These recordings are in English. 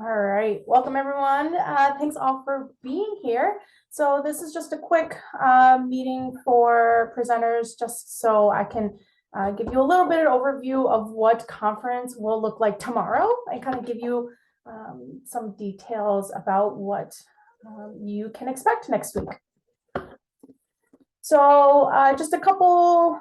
All right, welcome everyone. Thanks all for being here. So this is just a quick meeting for presenters, just so I can give you a little bit of overview of what conference will look like tomorrow and kind of give you some details about what you can expect next week. So just a couple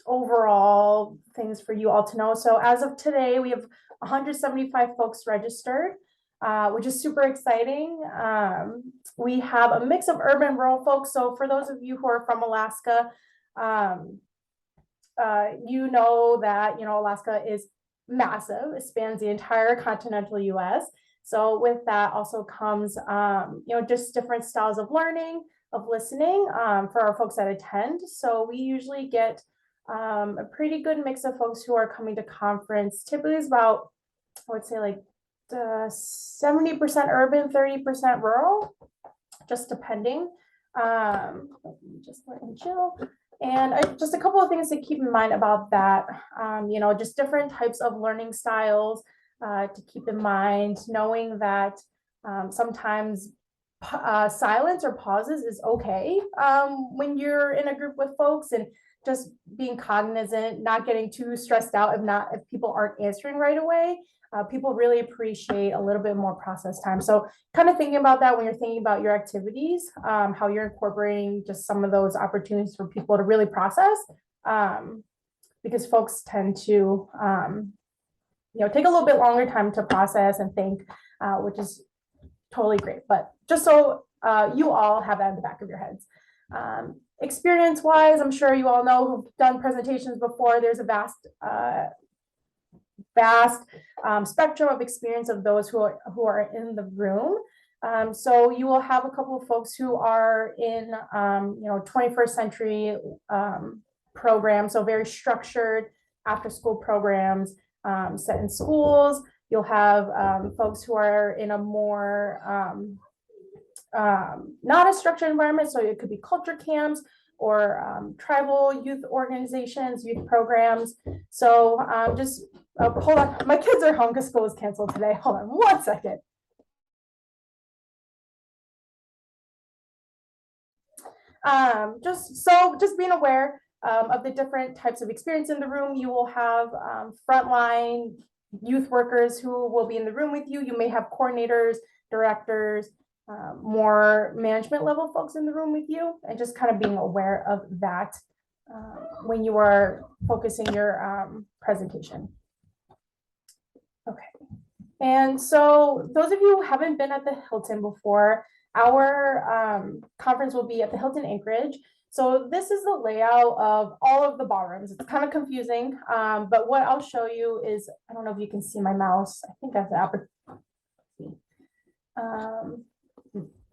overall things for you all to know. So as of today, we have 175 folks registered, which is super exciting. We have a mix of urban and rural folks. So for those of you who are from Alaska, you know that Alaska is massive. It spans the entire continental US. So with that also comes just different styles of learning, of listening for our folks that attend. So we usually get a pretty good mix of folks who are coming to conference. Typically it's about, I would say like 70% urban, 30% rural, just depending. Just letting Jill. And just a couple of things to keep in mind about that, just different types of learning styles to keep in mind, knowing that sometimes silence or pauses is okay when you're in a group with folks, and just being cognizant, not getting too stressed out if people aren't answering right away. People really appreciate a little bit more process time. So kind of thinking about that when you're thinking about your activities, how you're incorporating just some of those opportunities for people to really process, because folks tend to take a little bit longer time to process and think, which is totally great. But just so you all have that in the back of your heads. Experience wise, I'm sure you all know who've done presentations before, there's a vast spectrum of experience of those who are in the room. So you will have a couple of folks who are in 21st century programs, so very structured after school programs set in schools. You'll have folks who are in a more not a structured environment, so it could be culture camps or tribal youth organizations, youth programs. So just hold on, my kids are home because school is canceled today. Hold on one second. Just being aware of the different types of experience in the room. You will have frontline youth workers who will be in the room with you. You may have coordinators, directors, more management level folks in the room with you, and just kind of being aware of that when you are focusing your presentation. Okay, and so those of you who haven't been at the Hilton before, our conference will be at the Hilton Anchorage. So this is the layout of all of the ballrooms. It's kind of confusing, but what I'll show you is, I don't know if you can see my mouse. I think that's the opportunity.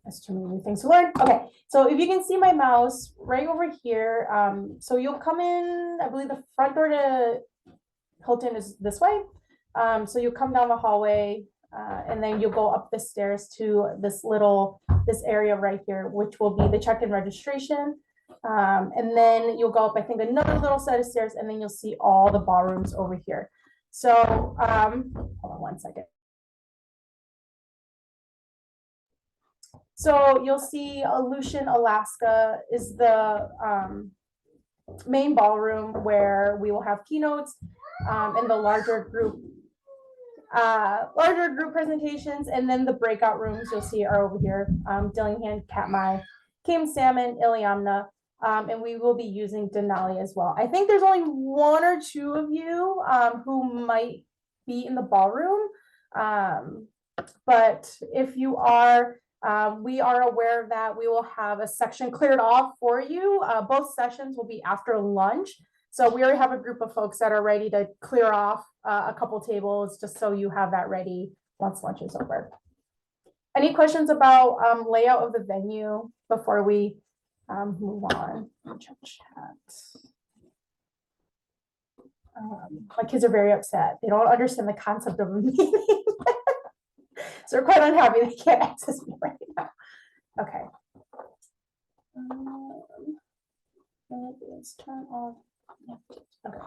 That's too many things to learn. Okay, so if you can see my mouse right over here, so you'll come in, I believe the front door to Hilton is this way. So you'll come down the hallway and then you'll go up the stairs to this area right here, which will be the check-in registration. And then you'll go up, I think, another little set of stairs, and then you'll see all the ballrooms over here. So hold on one second. So you'll see Aleutian, Alaska is the main ballroom where we will have keynotes and the larger group presentations, and then the breakout rooms you'll see are over here: Dillingham, Katmai, Kim Salmon, Iliamna, and we will be using Denali as well. I think there's only one or two of you who might be in the ballroom, but if you are, we are aware of that. We will have a section cleared off for you. Both sessions will be after lunch. So we already have a group of folks that are ready to clear off a couple tables, just so you have that ready once lunch is over. Any questions about layout of the venue before we move on? Check chat. My kids are very upset. They don't understand the concept of a meeting. So they're quite unhappy they can't access me right now. Okay. Let's turn off. Okay.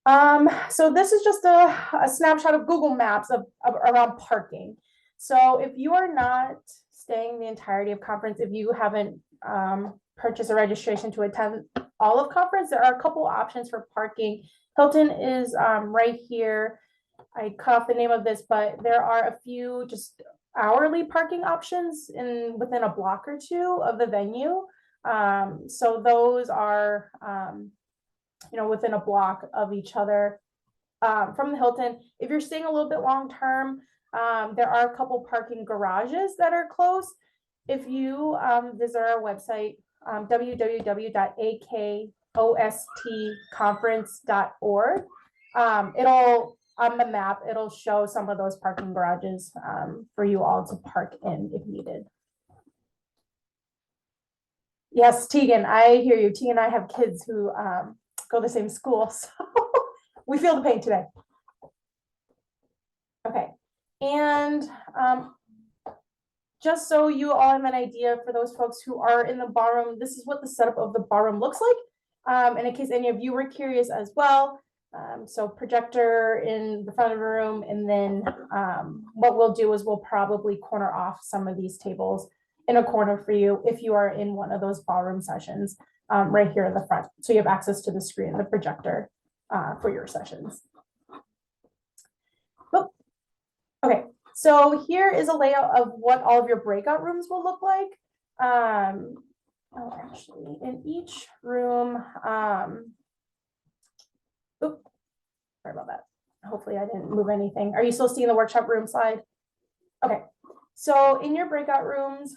So this is just a snapshot of Google Maps of around parking. So if you are not staying the entirety of conference, if you haven't purchased a registration to attend all of conference, there are a couple options for parking. Hilton is right here. I cut off the name of this, but there are a few just hourly parking options within a block or two of the venue. So those are within a block of each other from the Hilton. If you're staying a little bit long term, there are a couple parking garages that are close. If you visit our website, www.akostconference.org, it'll on the map, it'll show some of those parking garages for you all to park in if needed. Yes, Tegan, I hear you. Tegan and I have kids who go to the same school, so we feel the pain today. Okay, and just so you all have an idea for those folks who are in the ballroom, this is what the setup of the ballroom looks like. And in case any of you were curious as well, so projector in the front of the room, and then what we'll do is we'll probably corner off some of these tables in a corner for you if you are in one of those ballroom sessions right here in the front. So you have access to the screen, the projector for your sessions. Oh, okay, so here is a layout of what all of your breakout rooms will look like. Actually, in each room, oops, sorry about that. Hopefully I didn't move anything. Are you still seeing the workshop room slide? Okay. So in your breakout rooms,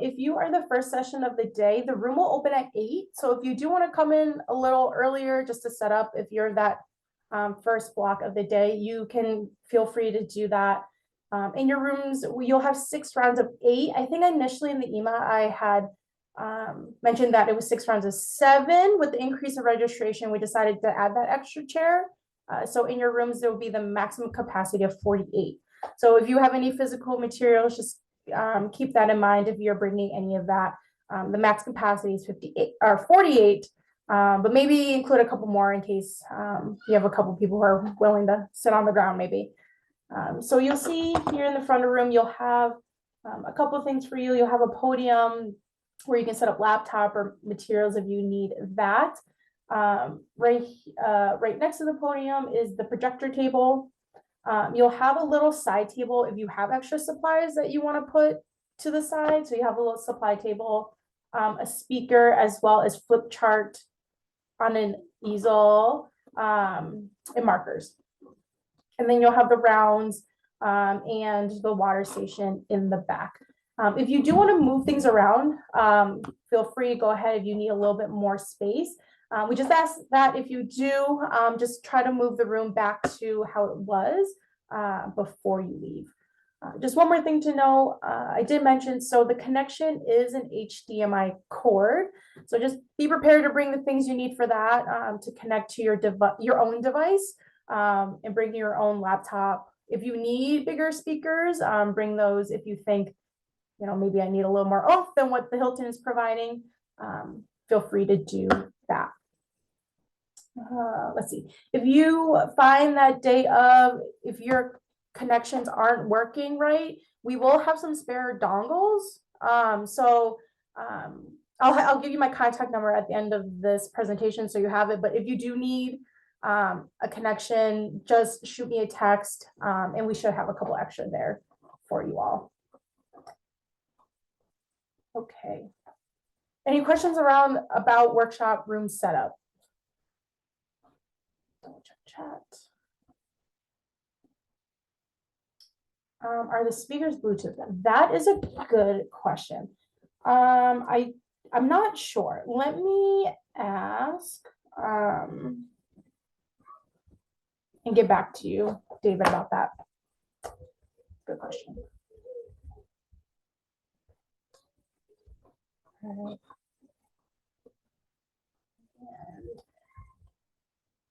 if you are the first session of the day, the room will open at 8. So if you do want to come in a little earlier just to set up, if you're that first block of the day, you can feel free to do that. In your rooms, you'll have 6 rounds of 8. I think initially in the email I had mentioned that it was 6 rounds of 7. With the increase of registration, we decided to add that extra chair. So in your rooms, there will be the maximum capacity of 48. So if you have any physical materials, just keep that in mind if you're bringing any of that. The max capacity is 58 or 48, but maybe include a couple more in case you have a couple people who are willing to sit on the ground maybe. So you'll see here in the front of the room, you'll have a couple of things for you. You'll have a podium where you can set up laptop or materials if you need that. Right next to the podium is the projector table. You'll have a little side table if you have extra supplies that you want to put to the side. So you have a little supply table, a speaker, as well as flip chart on an easel, and markers. And then you'll have the rounds and the water station in the back. If you do want to move things around, feel free to go ahead if you need a little bit more space. We just ask that if you do, just try to move the room back to how it was before you leave. Just one more thing to know, I did mention, so the connection is an HDMI cord. So just be prepared to bring the things you need for that to connect to your own device and bring your own laptop. If you need bigger speakers, bring those. If you think, maybe I need a little more oomph than what the Hilton is providing, feel free to do that. Let's see. If you find that day of, if your connections aren't working right, we will have some spare dongles. I'll give you my contact number at the end of this presentation so you have it. But if you do need a connection, just shoot me a text and we should have a couple extra there for you all. Okay. Any questions about workshop room setup? Double check chat. Are the speakers Bluetooth? That is a good question. I'm not sure. Let me ask and get back to you, David, about that. Good question. All right.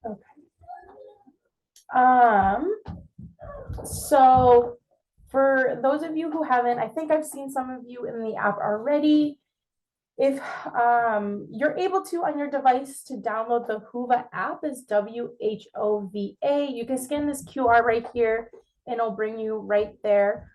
Okay. So for those of you who haven't, I think I've seen some of you in the app already. If you're able to on your device to download the Whova app, is WHOVA. You can scan this QR right here and it'll bring you right there.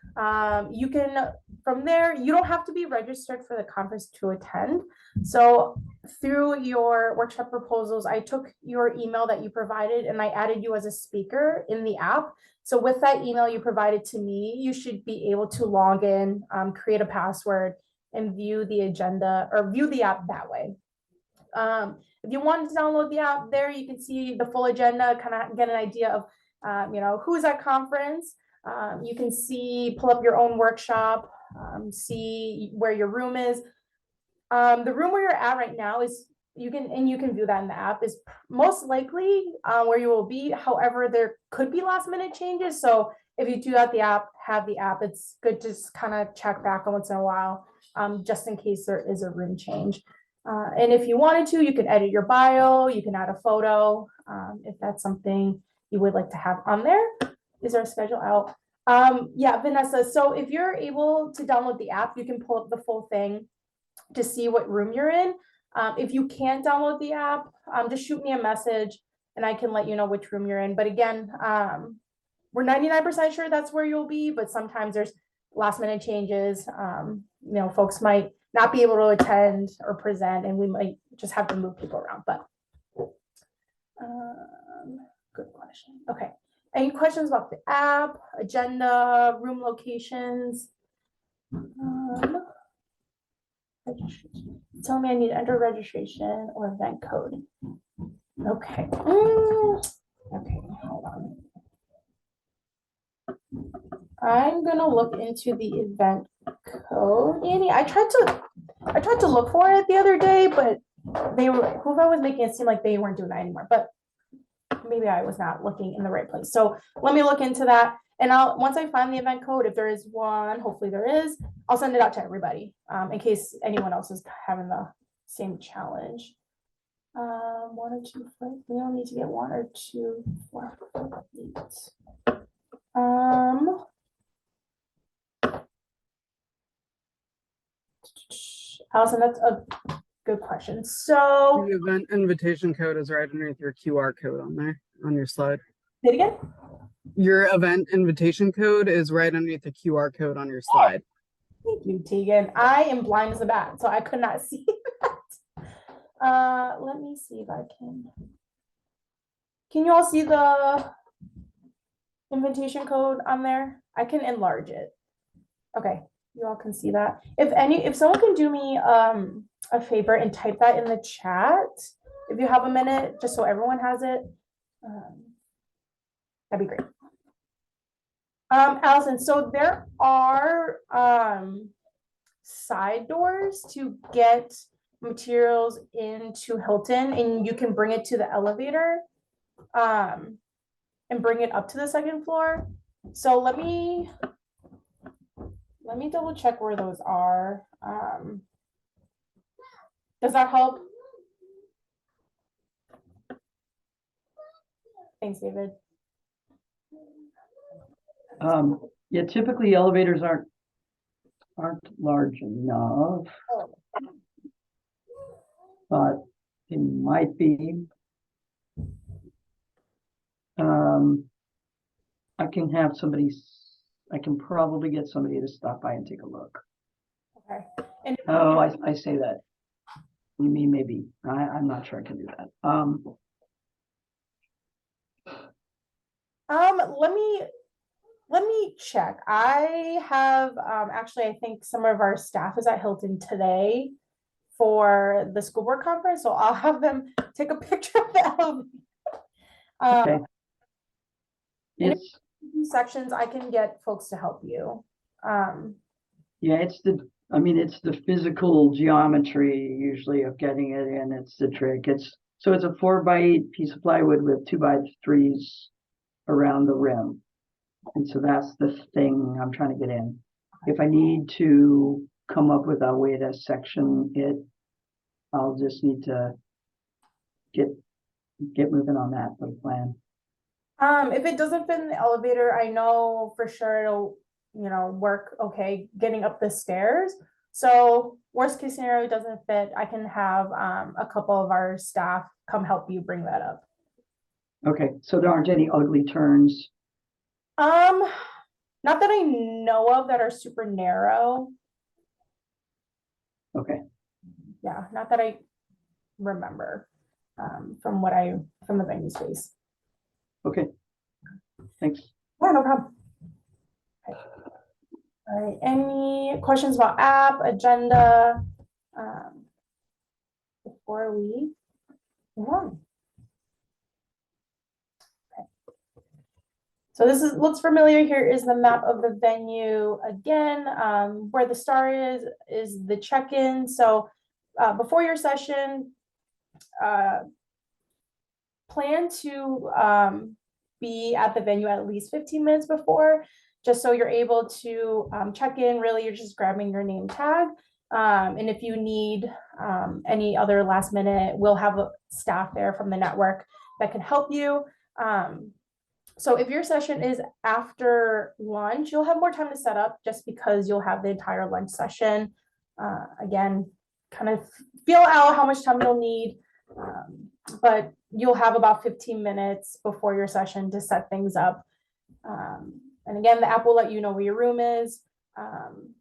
You can, from there, you don't have to be registered for the conference to attend. So through your workshop proposals, I took your email that you provided and I added you as a speaker in the app. So with that email you provided to me, you should be able to log in, create a password, and view the agenda or view the app that way. If you want to download the app, there you can see the full agenda, kind of get an idea of who's at conference. You can see, pull up your own workshop, see where your room is. The room where you're at right now is, you can view that in the app, is most likely where you will be. However, there could be last minute changes. So if you do have the app, it's good to just kind of check back once in a while, just in case there is a room change. And if you wanted to, you could edit your bio, you can add a photo, if that's something you would like to have on there. Is our schedule out? Yeah, Vanessa, so if you're able to download the app, you can pull up the full thing to see what room you're in. If you can't download the app, just shoot me a message and I can let you know which room you're in. But again, we're 99% sure that's where you'll be, but sometimes there's last minute changes. Folks might not be able to attend or present and we might just have to move people around, but good question. Okay. Any questions about the app, agenda, room locations? Tell me I need to enter registration or event code. Okay. Okay, hold on. I'm gonna look into the event code. Annie, I tried to look for it the other day, but Whova was making it seem like they weren't doing that anymore. But maybe I was not looking in the right place. So let me look into that. And once I find the event code, if there is one, hopefully there is, I'll send it out to everybody, in case anyone else is having the same challenge. 1 or 2, 4, we don't need to get 1 or 2, 4, 8. Allison, that's a good question. So the event invitation code is right underneath your QR code on there on your slide. say it again. Your event invitation code is right underneath the QR code on your slide. Thank you, Tegan. I am blind as a bat, so I could not see that. Let me see if I can. Can you all see the invitation code on there? I can enlarge it. Okay, you all can see that. If someone can do me a favor and type that in the chat, if you have a minute, just so everyone has it, that'd be great. Allison, so there are side doors to get materials into Hilton, and you can bring it to the elevator and bring it up to the 2nd floor. So let me double check where those are. Does that help? Thanks, David. Yeah, typically elevators aren't large enough, but they might be. I can probably get somebody to stop by and take a look. Okay. I say that. You mean maybe? I'm not sure I can do that. Let me check. I have actually, I think some of our staff is at Hilton today for the school board conference, so I'll have them take a picture of the elevator. Okay. It's sections I can get folks to help you. Yeah, it's the physical geometry usually of getting it in. It's the trick. It's a 4x8 piece of plywood with 2x3s around the rim. And so that's the thing I'm trying to get in. If I need to come up with a way to section it, I'll just need to get moving on that for the plan. If it doesn't fit in the elevator, I know for sure it'll, work okay getting up the stairs. So worst case scenario doesn't fit, I can have a couple of our staff come help you bring that up. Okay, so there aren't any ugly turns. Not that I know of that are super narrow. Okay, Yeah, not that I remember from the venue space. okay. Thanks. Yeah, no problem. Okay. All right, any questions about app, agenda, before we move on? Okay. So this looks familiar. Here is the map of the venue again. Where the star is the check-in. So before your session, plan to be at the venue at least 15 minutes before, just so you're able to check in. Really, you're just grabbing your name tag. And if you need any other last minute, we'll have a staff there from the network that can help you. So if your session is after lunch, you'll have more time to set up just because you'll have the entire lunch session. Again, kind of feel out how much time you'll need. But you'll have about 15 minutes before your session to set things up. And again, the app will let you know where your room is. And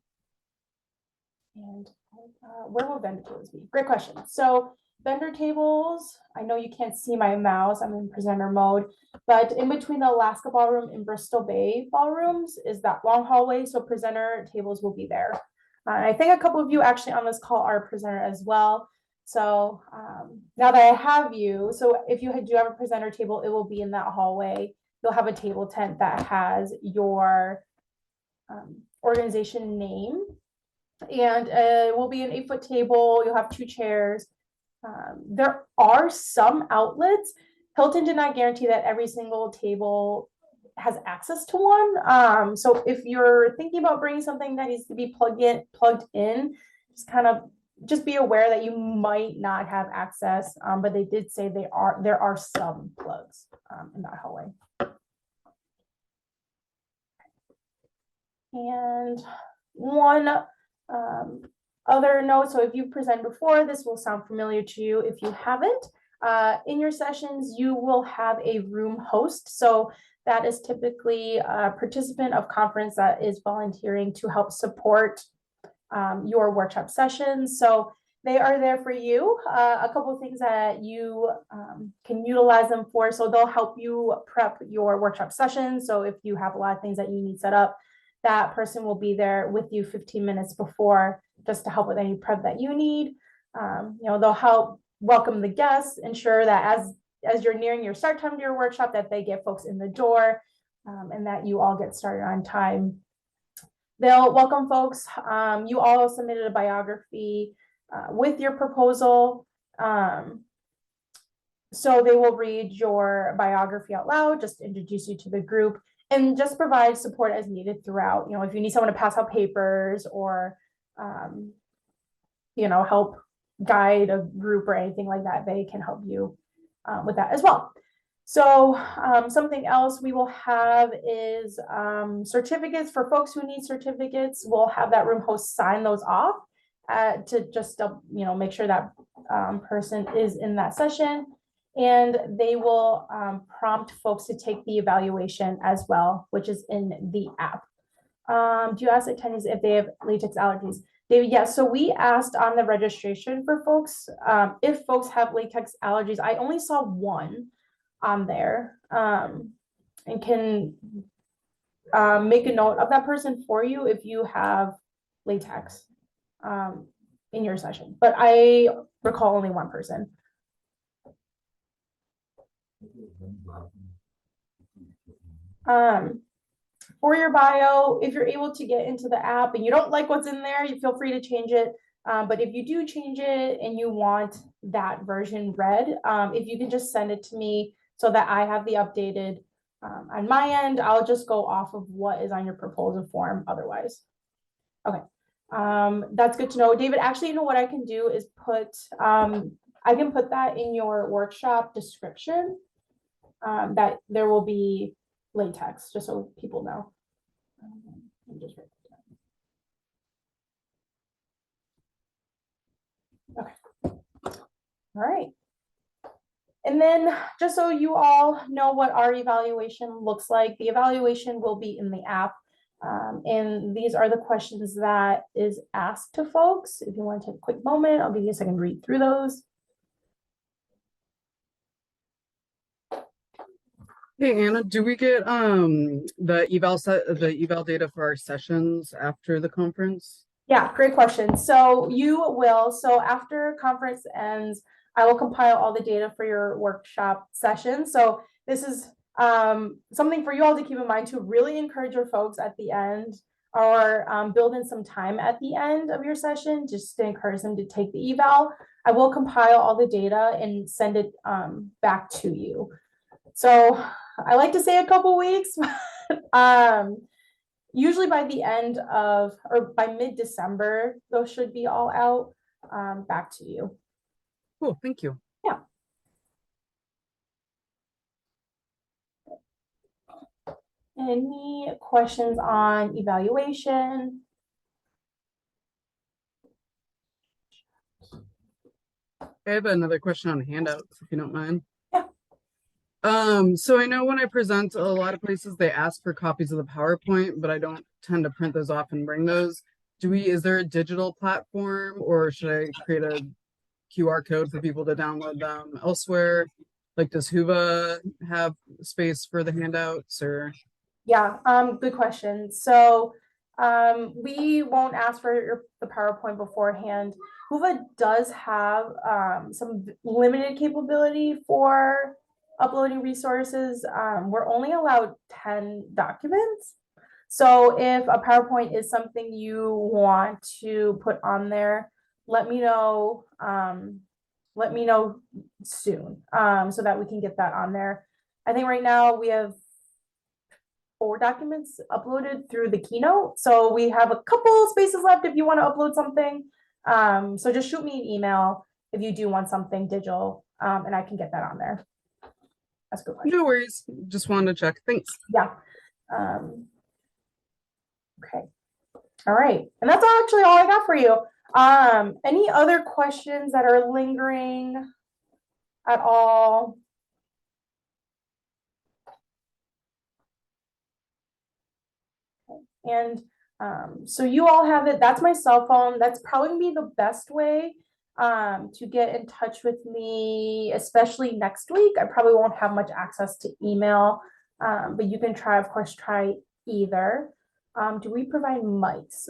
where will vendor tables be? Great question. So vendor tables, I know you can't see my mouse, I'm in presenter mode, but in between the Alaska Ballroom and Bristol Bay Ballrooms is that long hallway. So presenter tables will be there. I think a couple of you actually on this call are a presenter as well. So now that I have you, so if you do have a presenter table, it will be in that hallway. You'll have a table tent that has your organization name, and it will be an 8-foot table. You'll have 2 chairs. There are some outlets. Hilton did not guarantee that every single table has access to one. So if you're thinking about bringing something that needs to be plugged in, just be aware that you might not have access, but they did say there are some plugs in that hallway. And one other note, so if you presented before, this will sound familiar to you. If you haven't, in your sessions, you will have a room host. So that is typically a participant of conference that is volunteering to help support your workshop sessions. So they are there for you. A couple of things that you can utilize them for. So they'll help you prep your workshop sessions. So if you have a lot of things that you need set up, that person will be there with you 15 minutes before, just to help with any prep that you need. They'll help welcome the guests, ensure that as you're nearing your start time to your workshop, that they get folks in the door, and that you all get started on time. They'll welcome folks. You all submitted a biography with your proposal. So they will read your biography out loud, just introduce you to the group, and just provide support as needed throughout. If you need someone to pass out papers or, help guide a group or anything like that, they can help you with that as well. So something else we will have is certificates for folks who need certificates. We'll have that room host sign those off to just, make sure that person is in that session. And they will prompt folks to take the evaluation as well, which is in the app. Do you ask attendees if they have latex allergies? David, yes. So we asked on the registration for folks if folks have latex allergies. I only saw one on there, and can make a note of that person for you if you have latex in your session. But I recall only one person. For your bio, if you're able to get into the app and you don't like what's in there, you feel free to change it. But if you do change it and you want that version read, if you can just send it to me so that I have the updated on my end, I'll just go off of what is on your proposal form otherwise. Okay, that's good to know. David, actually, what I can do is I can put that in your workshop description, that there will be latex, just so people know. All right. And then just so you all know what our evaluation looks like, the evaluation will be in the app. And these are the questions that is asked to folks. If you want to take a quick moment, I'll give you a second to read through those. Hey Anna, do we get the eval data for our sessions after the conference? Yeah, great question. So you will, so after conference ends, I will compile all the data for your workshop session. So this is something for you all to keep in mind to really encourage your folks at the end, or build in some time at the end of your session just to encourage them to take the eval. I will compile all the data and send it back to you. So I like to say a couple weeks. Usually by the end of, or by mid-December, those should be all out. Back to you. Cool, thank you. Yeah. Any questions on evaluation? I have another question on handouts, if you don't mind. Yeah. So I know when I present, a lot of places they ask for copies of the PowerPoint, but I don't tend to print those off and bring those. Is there a digital platform, or should I create a QR code for people to download them elsewhere? Like, does Huva have space for the handouts, or? Yeah, good question. So we won't ask for the PowerPoint beforehand. Huva does have some limited capability for uploading resources. We're only allowed 10 documents. So if a PowerPoint is something you want to put on there, let me know. Let me know soon, so that we can get that on there. I think right now we have 4 documents uploaded through the Keynote. So we have a couple spaces left if you want to upload something. So just shoot me an email if you do want something digital, and I can get that on there. That's a good question. No worries. Just wanted to check. Thanks. Yeah. Okay. All right. And that's actually all I got for you. Any other questions that are lingering at all? And so you all have it. That's my cell phone. That's probably gonna be the best way to get in touch with me, especially next week. I probably won't have much access to email, but you can try, of course, try either. Do we provide mics?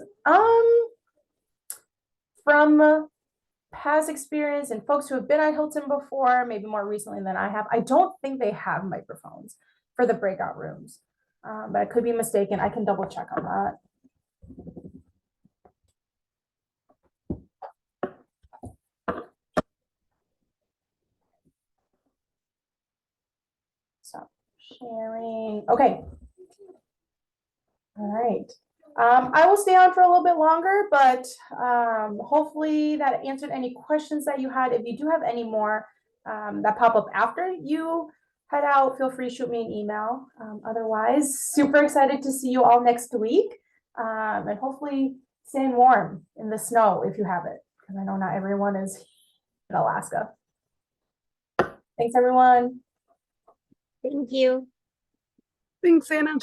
From past experience and folks who have been at Hilton before, maybe more recently than I have, I don't think they have microphones for the breakout rooms. But I could be mistaken. I can double check on that. So sharing. Okay. All right. I will stay on for a little bit longer, but hopefully that answered any questions that you had. If you do have any more that pop up after you head out, feel free to shoot me an email. Otherwise, super excited to see you all next week, and hopefully staying warm in the snow if you have it, because I know not everyone is in Alaska. Thanks, everyone. Thank you. Thanks, Anna.